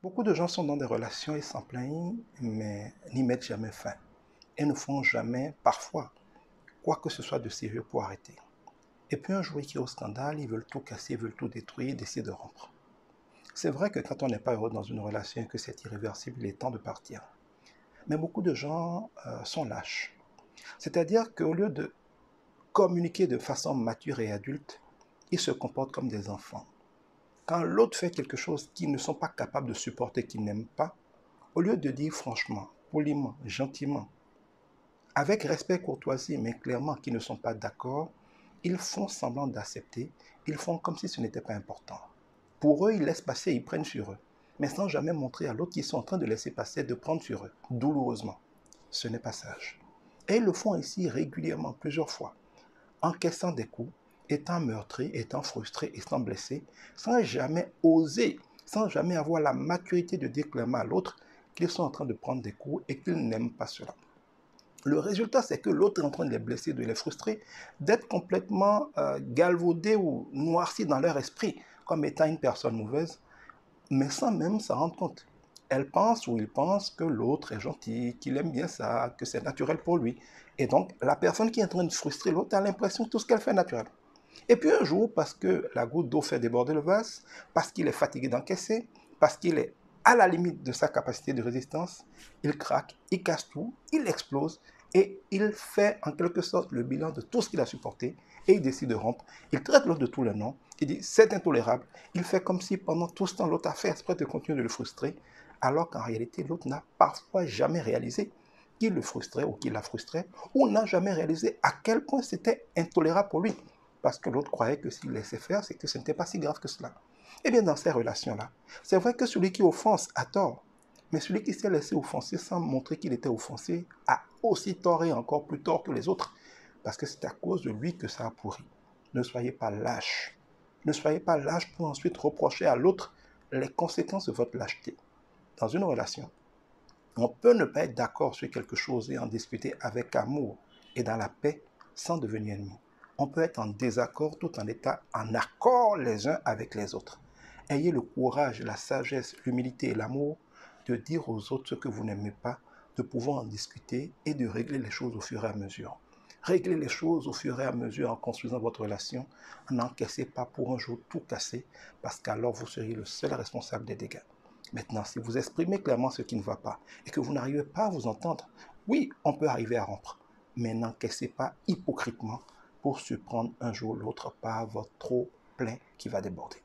Beaucoup de gens sont dans des relations et s'en plaignent, mais n'y mettent jamais fin. Et ne font jamais, parfois, quoi que ce soit de sérieux pour arrêter. Et puis un jour, ils crient au scandale, ils veulent tout casser, ils veulent tout détruire, ils décident de rompre. C'est vrai que quand on n'est pas heureux dans une relation et que c'est irréversible, il est temps de partir. Mais beaucoup de gens sont lâches. C'est-à-dire qu'au lieu de communiquer de façon mature et adulte, ils se comportent comme des enfants. Quand l'autre fait quelque chose qu'ils ne sont pas capables de supporter, qu'ils n'aiment pas, au lieu de dire franchement, poliment, gentiment, avec respect et courtoisie, mais clairement qu'ils ne sont pas d'accord, ils font semblant d'accepter, ils font comme si ce n'était pas important. Pour eux, ils laissent passer, ils prennent sur eux, mais sans jamais montrer à l'autre qu'ils sont en train de laisser passer, de prendre sur eux, douloureusement. Ce n'est pas sage. Et ils le font ici régulièrement, plusieurs fois, encaissant des coups, étant meurtris, étant frustrés, étant blessés, sans jamais oser, sans jamais avoir la maturité de dire clairement à l'autre qu'ils sont en train de prendre des coups et qu'ils n'aiment pas cela. Le résultat, c'est que l'autre est en train de les blesser, de les frustrer, d'être complètement galvaudé ou noirci dans leur esprit comme étant une personne mauvaise, mais sans même s'en rendre compte. Elle pense ou il pense que l'autre est gentil, qu'il aime bien ça, que c'est naturel pour lui. Et donc, la personne qui est en train de frustrer l'autre a l'impression que tout ce qu'elle fait est naturel. Et puis un jour, parce que la goutte d'eau fait déborder le vase, parce qu'il est fatigué d'encaisser, parce qu'il est à la limite de sa capacité de résistance, il craque, il casse tout, il explose et il fait en quelque sorte le bilan de tout ce qu'il a supporté et il décide de rompre. Il traite l'autre de tous les noms, il dit c'est intolérable. Il fait comme si pendant tout ce temps l'autre a fait exprès de continuer de le frustrer, alors qu'en réalité l'autre n'a parfois jamais réalisé qu'il le frustrait ou qu'il la frustrait, ou n'a jamais réalisé à quel point c'était intolérable pour lui. Parce que l'autre croyait que s'il laissait faire, c'est que ce n'était pas si grave que cela. Eh bien, dans ces relations-là, c'est vrai que celui qui offense a tort. Mais celui qui s'est laissé offenser sans montrer qu'il était offensé a aussi tort et encore plus tort que les autres. Parce que c'est à cause de lui que ça a pourri. Ne soyez pas lâche. Ne soyez pas lâche pour ensuite reprocher à l'autre les conséquences de votre lâcheté. Dans une relation, on peut ne pas être d'accord sur quelque chose et en discuter avec amour et dans la paix sans devenir ennemis. On peut être en désaccord tout en étant en accord les uns avec les autres. Ayez le courage, la sagesse, l'humilité et l'amour de dire aux autres ce que vous n'aimez pas, de pouvoir en discuter et de régler les choses au fur et à mesure. Réglez les choses au fur et à mesure en construisant votre relation. N'encaissez pas pour un jour tout casser parce qu'alors vous seriez le seul responsable des dégâts. Maintenant, si vous exprimez clairement ce qui ne va pas et que vous n'arrivez pas à vous entendre, oui, on peut arriver à rompre, mais n'encaissez pas hypocritement pour surprendre un jour ou l'autre par votre trop plein qui va déborder.